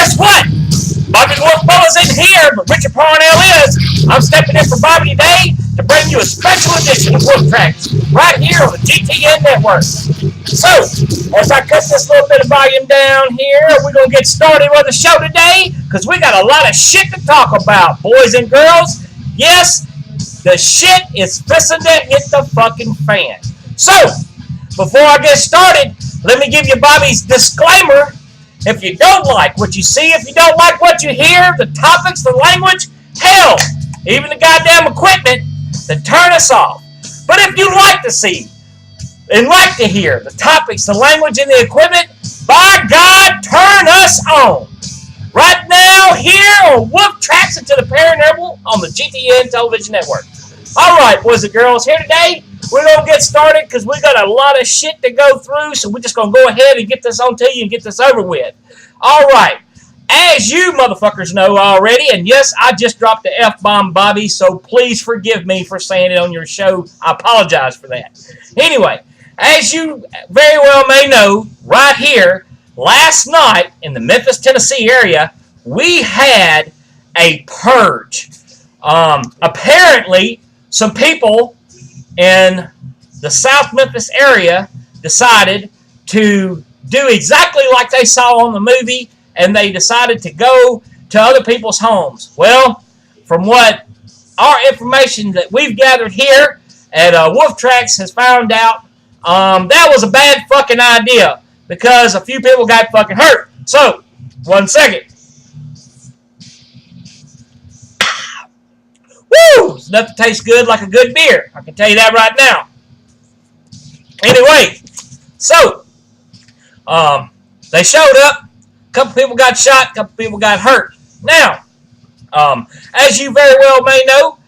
guess what? Bobby the Wolf Bubba's in here, but Richard Parnell is. I'm stepping in for Bobby today to bring you a special edition of Wolf Tracks right here on the GTN network. So, as I cut this little bit of volume down here, we're going to get started with the show today because we got a lot of shit to talk about, boys and girls. Yes, the shit is fixing to hit the fucking fan. So, before I get started, let me give you Bobby's disclaimer. If you don't like what you see, if you don't like what you hear, the topics, the language, hell, even the goddamn equipment, then turn us off. But if you like to see and like to hear the topics, the language, and the equipment, by God, turn us on. Right now, here on Wolf Tracks into the Paranormal on the GTN television network. All right, boys and girls, here today, we're going to get started because we got a lot of shit to go through, so we're just going to go ahead and get this on to you and get this over with. All right, as you motherfuckers know already, and yes, I just dropped the F-bomb, Bobby, so please forgive me for saying it on your show. I apologize for that. Anyway, as you very well may know, right here, last night in the Memphis, Tennessee area, we had a purge. Apparently, some people in the South Memphis area decided to do exactly like they saw on the movie, and they decided to go to other people's homes. Well, from what our information that we've gathered here at Wolf Tracks has found out, that was a bad fucking idea because a few people got fucking hurt. So, 1 second. Woo! It's enough to taste good like a good beer. I can tell you that right now. Anyway, so, they showed up. A couple people got shot. A couple people got hurt. Now, as you very well may know,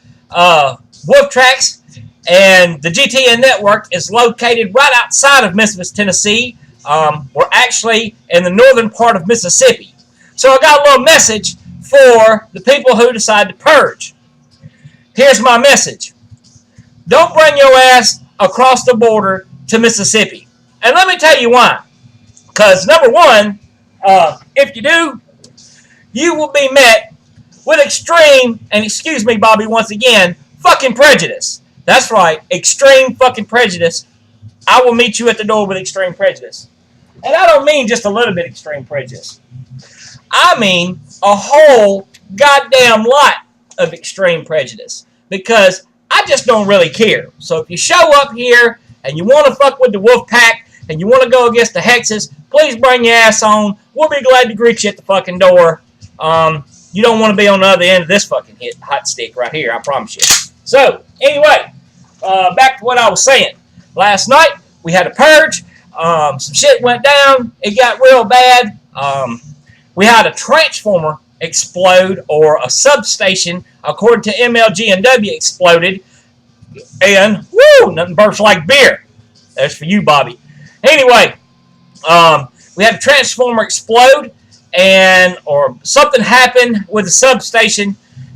Wolf Tracks and the GTN network is located right outside of Memphis, Tennessee. We're actually in the northern part of Mississippi. So I got a little message for the people who decide to purge. Here's my message. Don't bring your ass across the border to Mississippi. And let me tell you why. Because, number one, if you do, you will be met with extreme, and excuse me, Bobby, once again, fucking prejudice. That's right, extreme fucking prejudice. I will meet you at the door with extreme prejudice. And I don't mean just a little bit extreme prejudice. I mean a whole goddamn lot of extreme prejudice, because I just don't really care. So if you show up here and you want to fuck with the Wolf Pack and you want to go against the Hexes, please bring your ass on. We'll be glad to greet you at the fucking door. You don't want to be on the other end of this fucking hot stick right here, I promise you. So, anyway, back to what I was saying. Last night, we had a purge. Some shit went down. It got real bad. We had a transformer explode, or a substation, according to MLG&W, exploded, and woo, nothing bursts like beer. That's for you, Bobby. Anyway, we had a transformer explode, or something happened with the substation,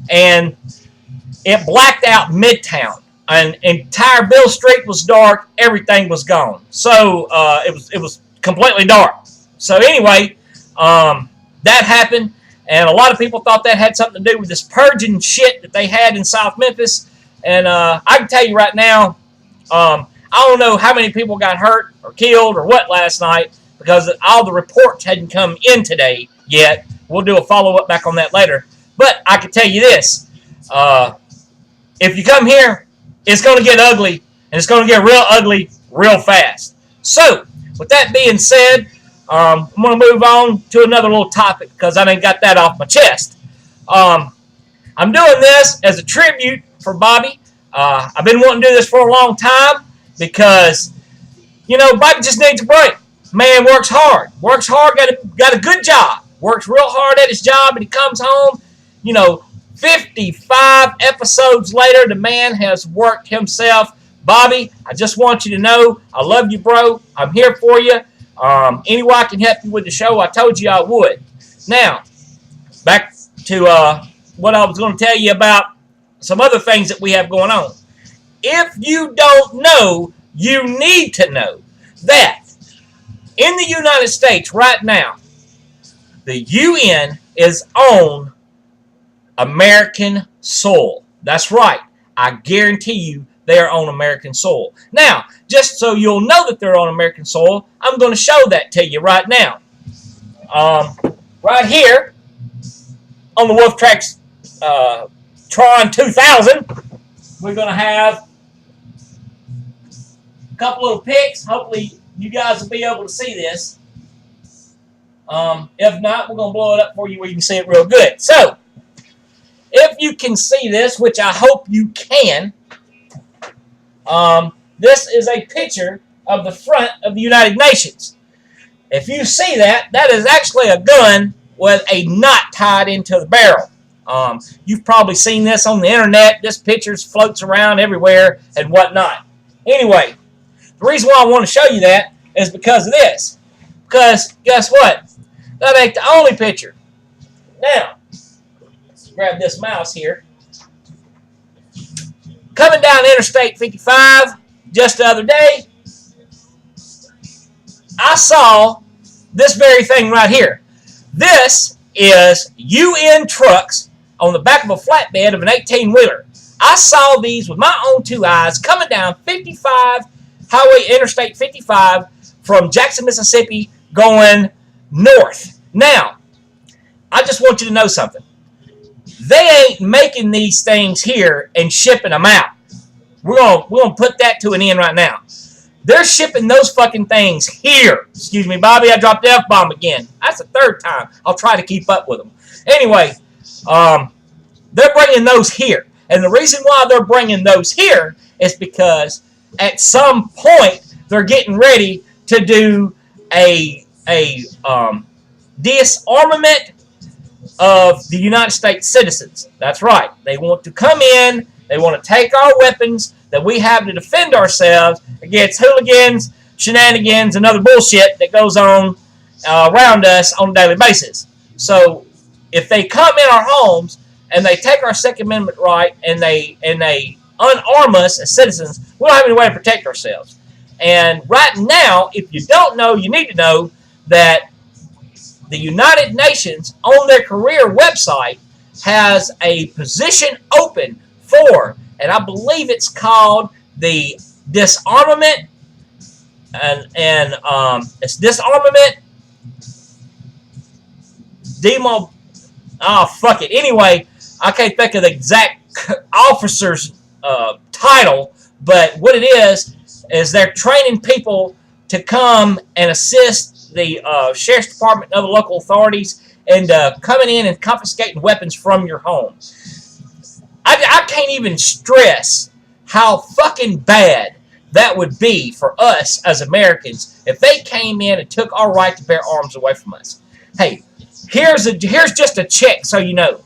and it blacked out Midtown. And entire Bill Street was dark. Everything was gone. So it was completely dark. So anyway, that happened. And a lot of people thought that had something to do with this purging shit that they had in South Memphis. And I can tell you right now, I don't know how many people got hurt or killed or what last night, because all the reports hadn't come in today yet. We'll do a follow-up back on that later. But I can tell you this. If you come here, it's going to get ugly, and it's going to get real ugly real fast. So, with that being said, I'm going to move on to another little topic because I ain't got that off my chest. I'm doing this as a tribute for Bobby. I've been wanting to do this for a long time because, you know, Bobby just needs a break. Man works hard, got a good job, works real hard at his job, and he comes home, you know, 55 episodes later, the man has worked himself. Bobby, I just want you to know, I love you, bro. I'm here for you. Any way I can help you with the show, I told you I would. Now, back to what I was going to tell you about some other things that we have going on. If you don't know, you need to know that in the United States right now, The UN is on American soil. That's right. I guarantee you they are on American soil. Now, just so you'll know that they're on American soil, I'm going to show that to you right now. Right here on the Wolf Tracks Tron 2000, we're going to have a couple little pics. Hopefully you guys will be able to see this. If not, we're going to blow it up for you where you can see it real good. So, if you can see this, which I hope you can, this is a picture of the front of the United Nations. If you see that, that is actually a gun with a knot tied into the barrel. You've probably seen this on the internet. This picture floats around everywhere and whatnot. Anyway, the reason why I want to show you that is because of this. Because guess what? That ain't the only picture. Now, let's grab this mouse here. Coming down Interstate 55 just the other day, I saw this very thing right here. This is UN trucks on the back of a flatbed of an 18-wheeler. I saw these with my own two eyes coming down 55, Highway Interstate 55 from Jackson, Mississippi, going north. Now, I just want you to know something. They ain't making these things here and shipping them out. We're gonna put that to an end right now. They're shipping those fucking things here. Excuse me, Bobby, I dropped the F-bomb again. That's the third time. I'll try to keep up with them. Anyway, they're bringing those here. And the reason why they're bringing those here is because at some point they're getting ready to do a disarmament of the United States citizens. That's right. They want to come in. They want to take our weapons that we have to defend ourselves against hooligans, shenanigans, and other bullshit that goes on around us on a daily basis. So if they come in our homes and they take our Second Amendment right and they unarm us as citizens, we don't have any way to protect ourselves. And right now, if you don't know, you need to know that the United Nations on their career website has a position open for, and I believe it's called the disarmament, and it's disarmament demo. Oh, fuck it. Anyway, I can't think of the exact officer's title, but what it is they're training people to come and assist the sheriff's department and other local authorities and coming in and confiscating weapons from your home. I can't even stress how fucking bad that would be for us as Americans if they came in and took our right to bear arms away from us. Hey, here's just a check so you know.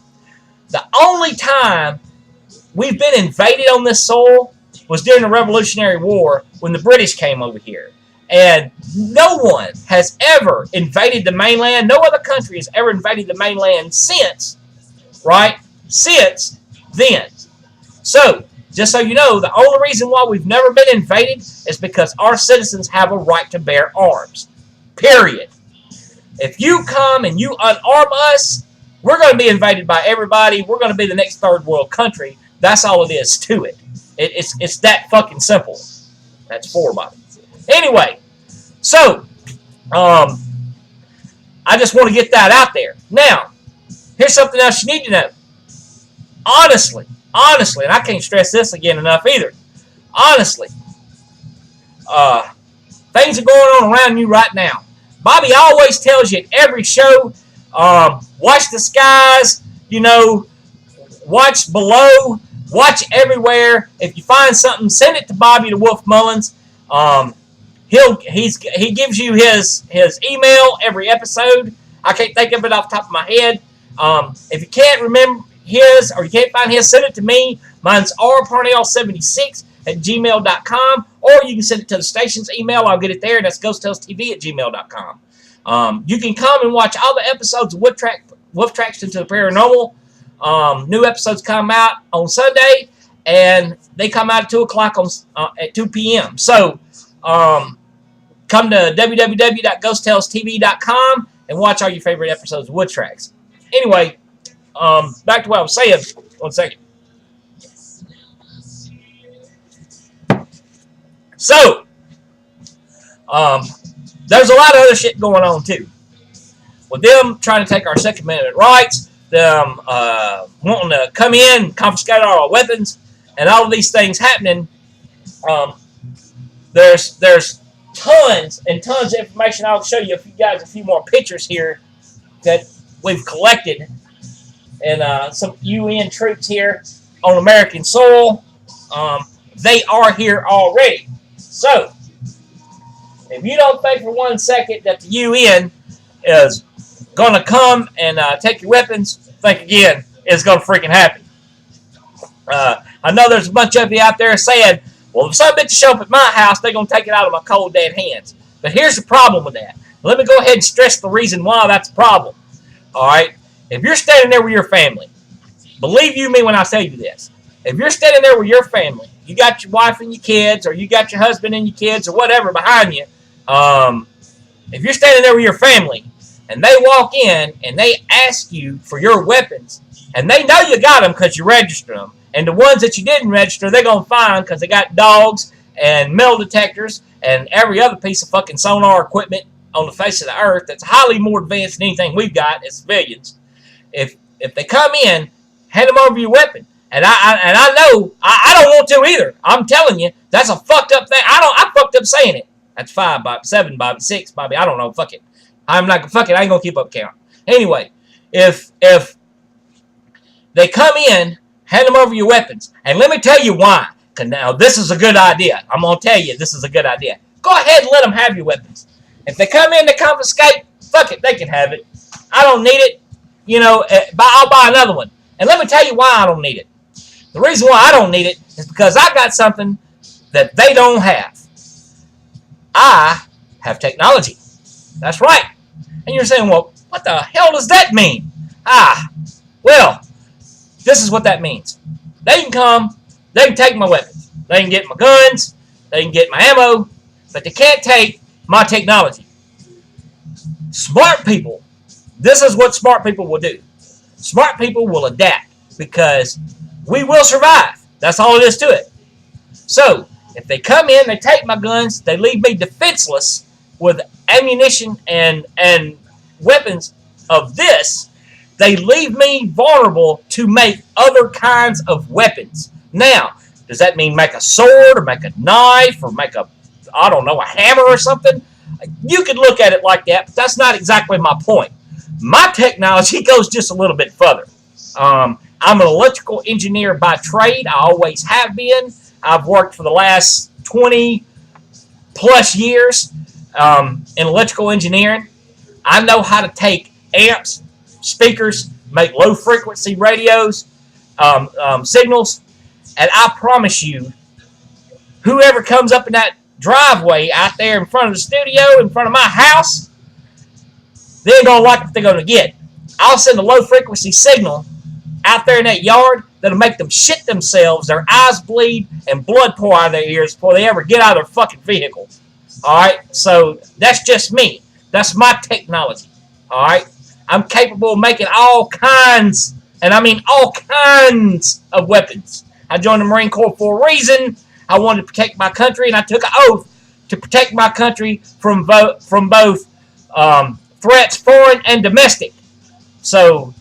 The only time we've been invaded on this soil was during the Revolutionary War when the British came over here. And no one has ever invaded the mainland. No other country has ever invaded the mainland since, right? Since then. So, just so you know, the only reason why we've never been invaded is because our citizens have a right to bear arms. Period. If you come and you unarm us, we're going to be invaded by everybody. We're going to be the next third world country. That's all it is to it. It's that fucking simple. That's for Bobby. Anyway, so, I just want to get that out there. Now, here's something else you need to know. Honestly, and I can't stress this again enough either. Honestly, things are going on around you right now. Bobby always tells you at every show, watch the skies, watch below, watch everywhere. If you find something, send it to Bobby the Wolf Mullins. He gives you his email every episode. I can't think of it off the top of my head. If you can't remember his or you can't find his, send it to me. Mine's rparnell76@gmail.com, or you can send it to the station's email. I'll get it there. That's ghosttales@gmail.com. You can come and watch all the episodes of Wolf Tracks into the Paranormal. New episodes come out on Sunday, and they come out at 2 o'clock at 2 p.m. So, come to www.ghosttalestv.com and watch all your favorite episodes of Wood Tracks. Anyway, back to what I was saying. 1 second. So, there's a lot of other shit going on too. With them trying to take our Second Amendment rights, them wanting to come in and confiscate all our weapons, and all of these things happening. There's tons and tons of information. I'll show you guys a few more pictures here that we've collected, and some UN troops here on American soil. They are here already. So, if you don't think for 1 second that the UN is going to come and take your weapons, think again. It's going to freaking happen. I know there's a bunch of you out there saying, well, if some bitches show up at my house, they're going to take it out of my cold, dead hands. But here's the problem with that. Let me go ahead and stress the reason why that's a problem. All right? If you're standing there with your family, believe you me when I tell you this. If you're standing there with your family, you got your wife and your kids, or you got your husband and your kids, or whatever behind you, if you're standing there with your family, and they walk in and they ask you for your weapons, and they know you got them because you registered them, and the ones that you didn't register, they're going to find because they got dogs and metal detectors and every other piece of fucking sonar equipment on the face of the earth that's highly more advanced than anything we've got as civilians. If they come in, hand them over your weapon. And I know I don't want to either. I'm telling you, that's a fucked up thing. I fucked up saying it. That's 5, Bobby, 7, Bobby, 6, Bobby. I don't know. Fuck it. I'm not. Fuck it. I ain't gonna keep up count. Anyway, if they come in, hand them over your weapons, and let me tell you why. Cause now this is a good idea. I'm gonna tell you this is a good idea. Go ahead and let them have your weapons. If they come in to confiscate, fuck it, they can have it. I don't need it. You know, I'll buy another one. And let me tell you why I don't need it. The reason why I don't need it is because I got something that they don't have. I have technology. That's right. And you're saying, well, what the hell does that mean? Well, this is what that means. They can come, they can take my weapons. They can get my guns, they can get my ammo, but they can't take my technology. Smart people, this is what smart people will do. Smart people will adapt because we will survive. That's all it is to it. So, if they come in, they take my guns, they leave me defenseless with ammunition and weapons of this, they leave me vulnerable to make other kinds of weapons. Now, does that mean make a sword or make a knife or make a, I don't know, a hammer or something? You could look at it like that, but that's not exactly my point. My technology goes just a little bit further. I'm an electrical engineer by trade. I always have been. I've worked for the last 20 plus years in electrical engineering. I know how to take amps, speakers, make low frequency radios, signals, and I promise you, whoever comes up in that driveway out there in front of the studio, in front of my house, they ain't gonna like what they're gonna get. I'll send a low frequency signal out there in that yard that'll make them shit themselves, their eyes bleed, and blood pour out of their ears before they ever get out of their fucking vehicle. Alright? So, that's just me. That's my technology. Alright? I'm capable of making all kinds, and I mean all kinds of weapons. I joined the Marine Corps for a reason. I wanted to protect my country, and I took an oath to protect my country from both threats, foreign and domestic. So,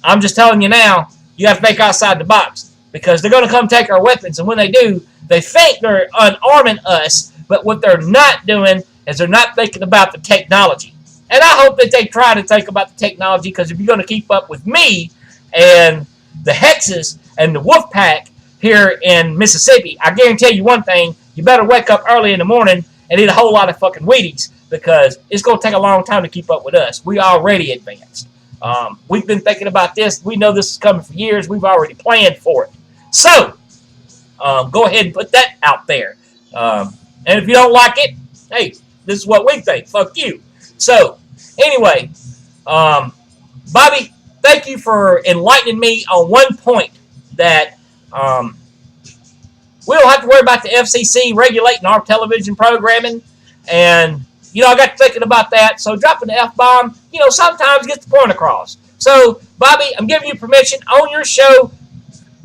I'm just telling you now, you got to think outside the box. Because they're going to come take our weapons, and when they do, they think they're unarming us, but what they're not doing is they're not thinking about the technology. And I hope that they try to think about the technology, because if you're going to keep up with me and the Hexes and the Wolf Pack here in Mississippi, I guarantee you one thing, you better wake up early in the morning and eat a whole lot of fucking Wheaties, because it's going to take a long time to keep up with us. We already advanced. We've been thinking about this. We know this is coming for years. We've already planned for it. So, go ahead and put that out there. And if you don't like it, hey, this is what we think. Fuck you. So, anyway, Bobby, thank you for enlightening me on one point that we don't have to worry about the FCC regulating our television programming, and you know, I got thinking about that. So dropping the F-bomb, you know, sometimes gets the point across. So, Bobby, I'm giving you permission on your show.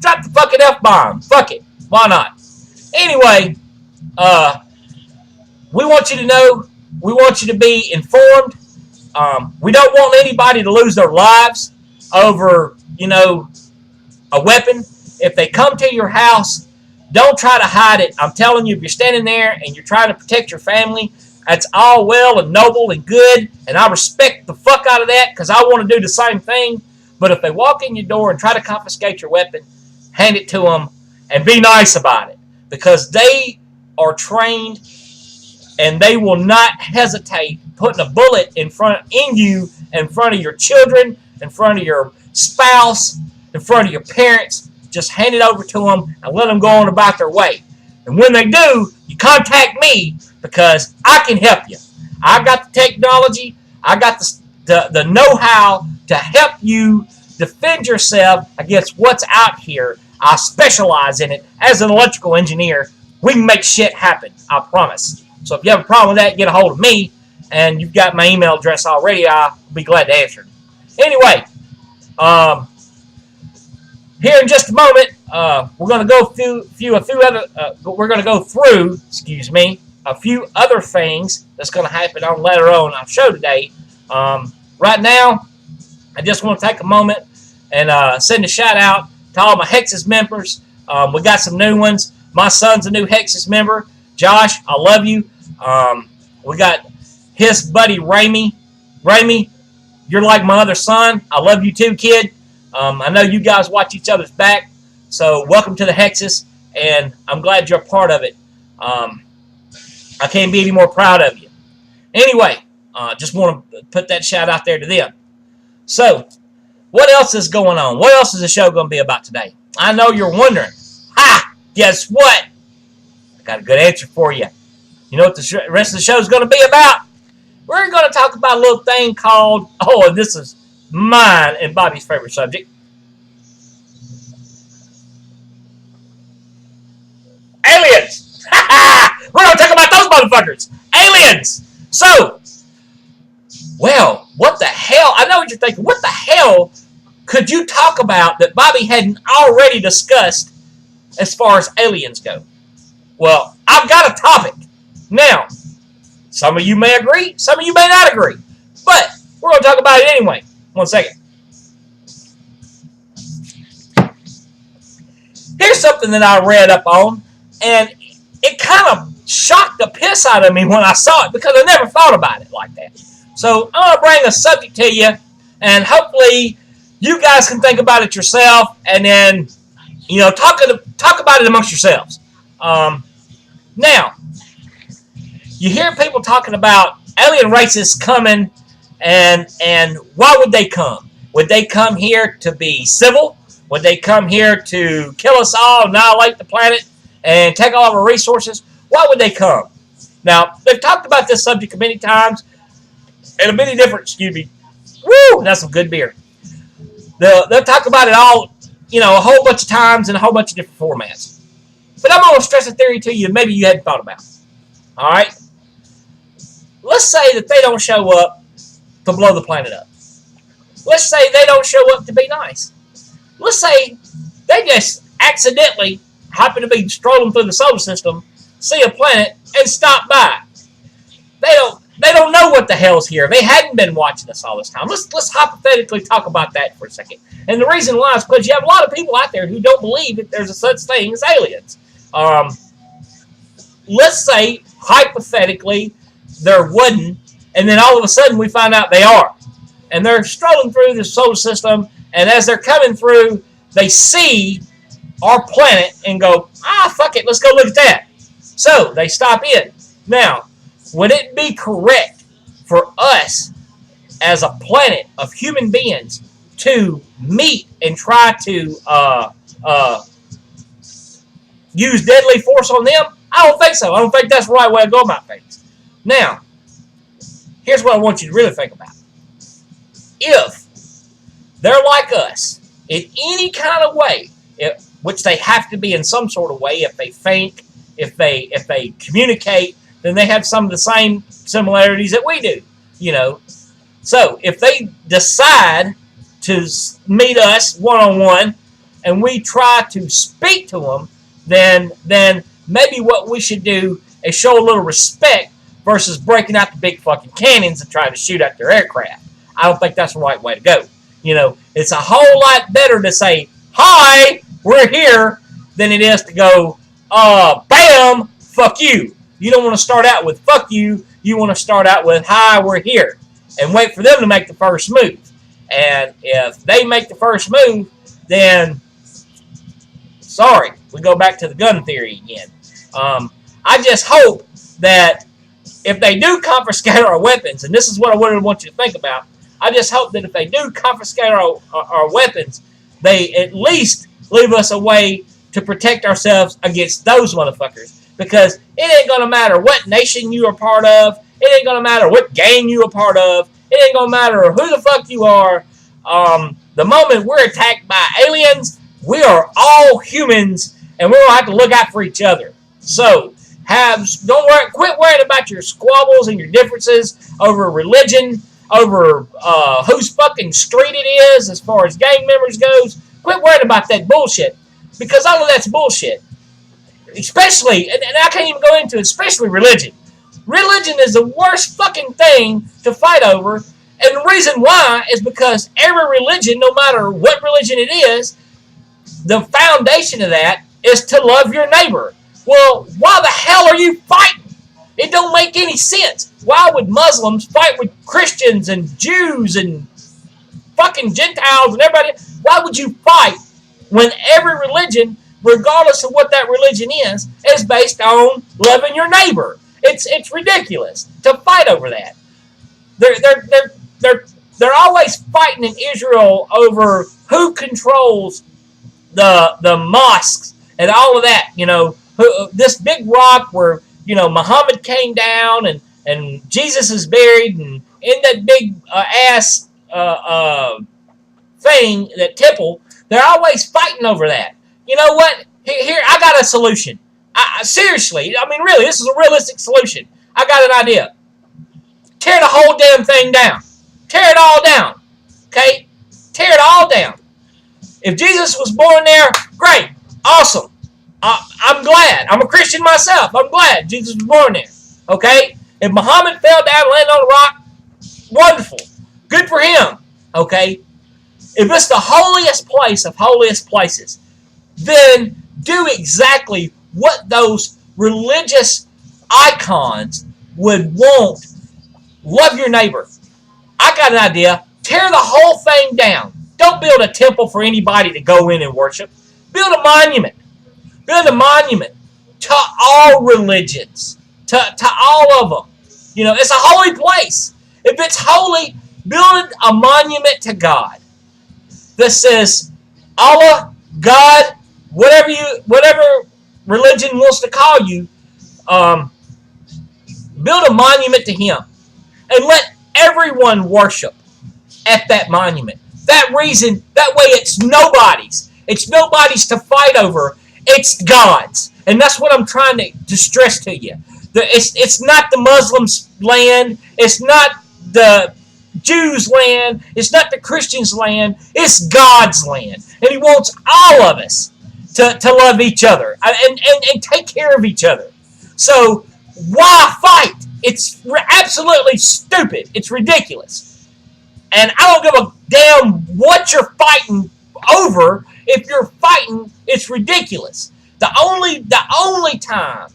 Drop the fucking F-bomb. Fuck it. Why not? Anyway, we want you to know. We want you to be informed. We don't want anybody to lose their lives over, you know, a weapon. If they come to your house, don't try to hide it. I'm telling you, if you're standing there and you're trying to protect your family, that's all well and noble and good, and I respect the fuck out of that because I want to do the same thing. But if they walk in your door and try to confiscate your weapon, hand it to them and be nice about it, because they are trained and they will not hesitate putting a bullet in you, in front of your children, in front of your spouse, in front of your parents. Just hand it over to them and let them go on about their way. And when they do, you contact me because I can help you. I got the technology. I got the know-how to help you defend yourself against what's out here. I specialize in it. As an electrical engineer, we can make shit happen. I promise. So if you have a problem with that, get a hold of me. And you've got my email address already. I'll be glad to answer it. Anyway, here in just a moment, we're going to go through a few other things that's going to happen on later on our show today. Right now, I just want to take a moment and send a shout out to all my Hexas members. We got some new ones. My son's a new Hexas member. Josh, I love you. We got his buddy Ramey. Ramey, you're like my other son. I love you too, kid. I know you guys watch each other's back. So welcome to the Hexas, and I'm glad you're a part of it. I can't be any more proud of you. Anyway, just want to put that shout out there to them. So, what else is going on? What else is the show going to be about today? I know you're wondering. Ha! Guess what? I got a good answer for you. You know what the rest of the show is going to be about? We're going to talk about a little thing called, and this is mine and Bobby's favorite subject. Aliens! We're going to talk about those motherfuckers. Aliens! So, well, what the hell? I know what you're thinking. What the hell could you talk about that Bobby hadn't already discussed as far as aliens go? Well, I've got a topic. Now, some of you may agree, some of you may not agree, but we're going to talk about it anyway. 1 second. Here's something that I read up on, and it kind of shocked the piss out of me when I saw it because I never thought about it like that. So I'm going to bring a subject to you, and hopefully you guys can think about it yourself, and then, you know, talk about it amongst yourselves. Now, you hear people talking about alien races coming, and why would they come? Would they come here to be civil? Would they come here to kill us all, annihilate the planet, and take all of our resources? Why would they come? Now, they've talked about this subject many times, and many different, woo, that's some good beer. They'll talk about it all, you know, a whole bunch of times in a whole bunch of different formats. But I'm going to stress a theory to you maybe you hadn't thought about. All right? Let's say that they don't show up to blow the planet up. Let's say they don't show up to be nice. Let's say they just accidentally happen to be strolling through the solar system, see a planet, and stop by. They don't know what the hell's here. They hadn't been watching us all this time. Let's hypothetically talk about that for a second. And the reason why is because you have a lot of people out there who don't believe that there's a such thing as aliens. Let's say, hypothetically, there wouldn't, and then all of a sudden we find out they are. And they're strolling through the solar system, and as they're coming through, they see our planet and go, fuck it, let's go look at that. So they stop in. Now, would it be correct for us as a planet of human beings to meet and try to use deadly force on them? I don't think so. I don't think that's the right way to go about things. Now, here's what I want you to really think about. If they're like us in any kind of way, which they have to be in some sort of way, if they think, if they communicate, then they have some of the same similarities that we do, you know. So if they decide to meet us one-on-one and we try to speak to them, then maybe what we should do is show a little respect versus breaking out the big fucking cannons and trying to shoot at their aircraft. I don't think that's the right way to go. You know, it's a whole lot better to say, hi, we're here, than it is to go, bam, fuck you. You don't want to start out with fuck you. You want to start out with, hi, we're here. And wait for them to make the first move. And if they make the first move, then, sorry, we go back to the gun theory again. I just hope that if they do confiscate our weapons, and this is what I really want you to think about, I just hope that if they do confiscate our weapons, they at least leave us a way to protect ourselves against those motherfuckers. Because it ain't going to matter what nation you are part of. It ain't going to matter what gang you are part of. It ain't going to matter who the fuck you are. The moment we're attacked by aliens, we are all humans, and we're going to have to look out for each other. So, quit worrying about your squabbles and your differences over religion, over whose fucking street it is as far as gang members goes. Quit worrying about that bullshit, because all of that's bullshit. Especially, and I can't even go into it, especially religion. Religion is the worst fucking thing to fight over, and the reason why is because every religion, no matter what religion it is, the foundation of that is to love your neighbor. Well, why the hell are you fighting? It don't make any sense. Why would Muslims fight with Christians and Jews and fucking Gentiles and everybody? Why would you fight when every religion, regardless of what that religion is based on loving your neighbor? It's ridiculous to fight over that. They're always fighting in Israel over who controls the mosques and all of that. You know, this big rock where, you know, Muhammad came down and Jesus is buried, and in that big ass thing, that temple, they're always fighting over that. You know what? Here, I got a solution. Seriously, I mean, really, this is a realistic solution. I got an idea. Tear the whole damn thing down. Tear it all down. Okay? Tear it all down. If Jesus was born there, great. Awesome. I'm glad. I'm a Christian myself. I'm glad Jesus was born there. Okay? If Muhammad fell down and landed on a rock, wonderful. Good for him. Okay? If it's the holiest place of holiest places, then do exactly what those religious icons would want. Love your neighbor. I got an idea. Tear the whole thing down. Don't build a temple for anybody to go in and worship. Build a monument. Build a monument to all religions. To all of them. You know, it's a holy place. If it's holy, build a monument to God that says Allah, God, whatever religion wants to call you, build a monument to him and let everyone worship at that monument. That way it's nobody's. It's nobody's to fight over. It's God's. And that's what I'm trying to stress to you. It's not the Muslims' land. It's not the Jews' land. It's not the Christians' land. It's God's land. And he wants all of us to love each other and take care of each other. So why fight? It's absolutely stupid. It's ridiculous. And I don't give a damn what you're fighting over. If you're fighting, it's ridiculous. The only time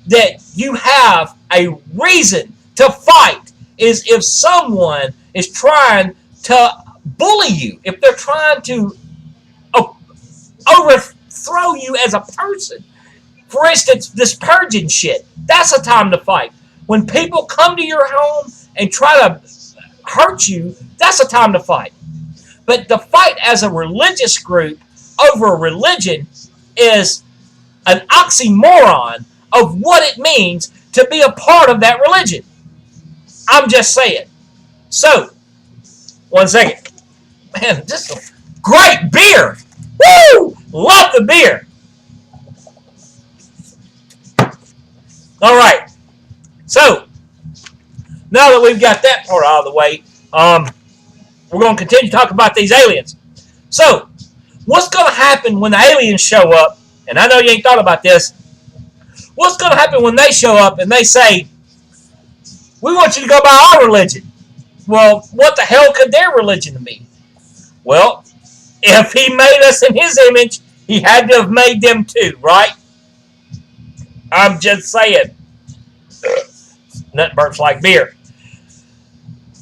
that you have a reason to fight is if someone is trying to bully you. If they're trying to overthrow you as a person. For instance, this purging shit. That's a time to fight. When people come to your home and try to hurt you, that's a time to fight. But the fight as a religious group over a religion is an oxymoron of what it means to be a part of that religion. I'm just saying. So, one second. Man, just a great beer. Woo! Love the beer. All right. So, now that we've got that part out of the way, we're going to continue to talk about these aliens. So, what's going to happen when the aliens show up? And I know you ain't thought about this. What's going to happen when they show up and they say, we want you to go by our religion? Well, what the hell could their religion be? Well, if he made us in his image, he had to have made them too, right? I'm just saying. Nut burps like beer.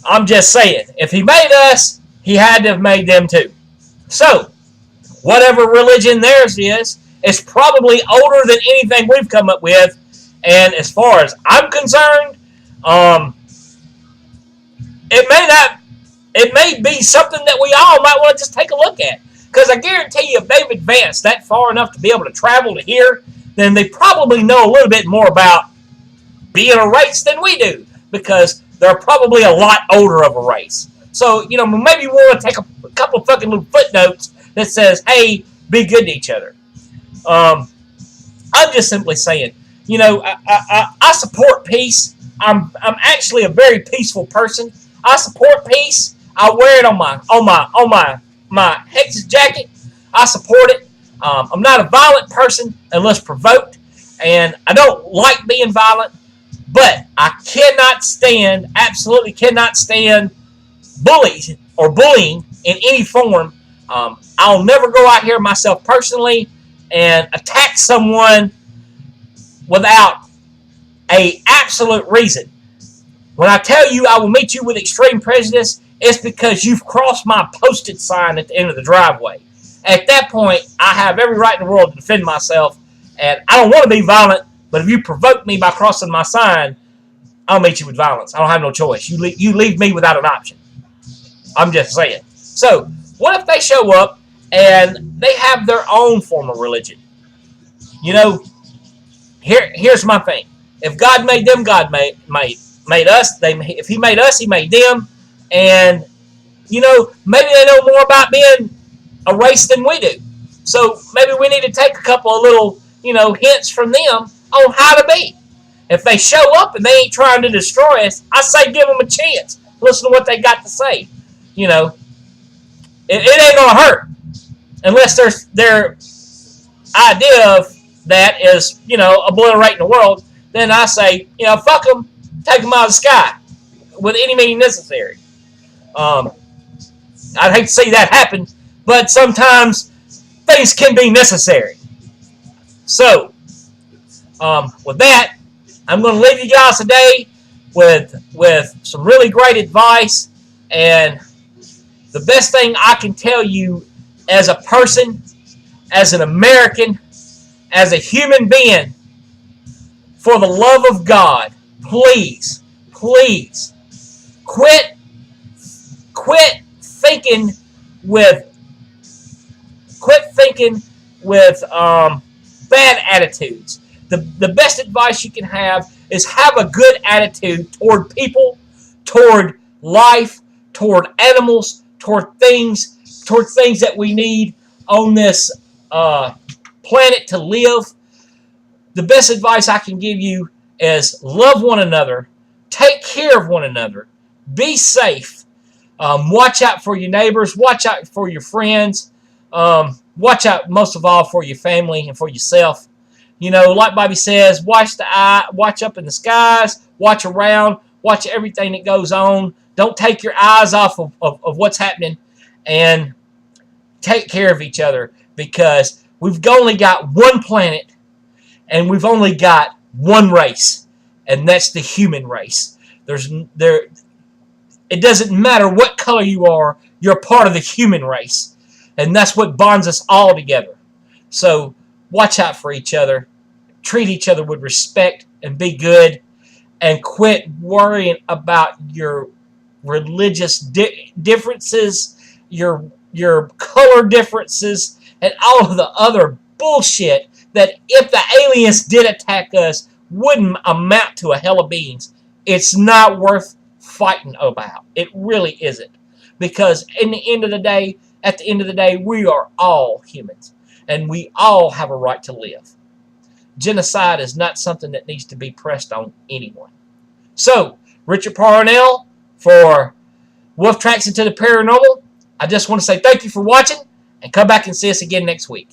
I'm just saying. If he made us, he had to have made them too. So, whatever religion theirs is probably older than anything we've come up with. And as far as I'm concerned, it may be something that we all might want to just take a look at. Because I guarantee you, if they've advanced that far enough to be able to travel to here, then they probably know a little bit more about being a race than we do. Because they're probably a lot older of a race. So, maybe we want to take a couple fucking little footnotes that says, hey, be good to each other. I'm just simply saying, I support peace. I'm actually a very peaceful person. I support peace. I wear it on my Hex's jacket. I support it. I'm not a violent person unless provoked, and I don't like being violent. But I absolutely cannot stand bullies or bullying in any form. I'll never go out here myself personally and attack someone without an absolute reason. When I tell you I will meet you with extreme prejudice, it's because you've crossed my posted sign at the end of the driveway. At that point, I have every right in the world to defend myself, and I don't want to be violent, but if you provoke me by crossing my sign, I'll meet you with violence. I don't have no choice. You leave me without an option. I'm just saying. So, what if they show up and they have their own form of religion? Here's my thing. If God made them, God made us. If He made us, He made them. And, maybe they know more about being a race than we do. So, maybe we need to take a couple of little, hints from them on how to be. If they show up and they ain't trying to destroy us, I say give them a chance. Listen to what they got to say. It ain't going to hurt. Unless their idea of that is, obliterating the world, then I say, fuck them, take them out of the sky with any means necessary. I'd hate to see that happen, but sometimes things can be necessary. So, with that, I'm going to leave you guys today with some really great advice. And the best thing I can tell you as a person, as an American, as a human being, for the love of God, please, quit thinking with bad attitudes. The best advice you can have is have a good attitude toward people, toward life, toward animals, toward things that we need on this planet to live. The best advice I can give you is love one another, take care of one another, be safe, watch out for your neighbors, watch out for your friends, watch out most of all for your family and for yourself. Like Bobby says, watch up in the skies, watch around, watch everything that goes on. Don't take your eyes off of what's happening, and take care of each other, because we've only got one planet and we've only got one race, and that's the human race. It doesn't matter what color you are, you're part of the human race, and that's what bonds us all together. So watch out for each other, treat each other with respect, and be good, and quit worrying about your religious differences, your color differences, and all of the other bullshit that, if the aliens did attack us, wouldn't amount to a hell of beans. It's not worth fighting about. It really isn't. Because at the end of the day, we are all humans, and we all have a right to live. Genocide is not something that needs to be pressed on anyone. So, Richard Parnell for Wolf Tracks Into the Paranormal. I just want to say thank you for watching, and come back and see us again next week.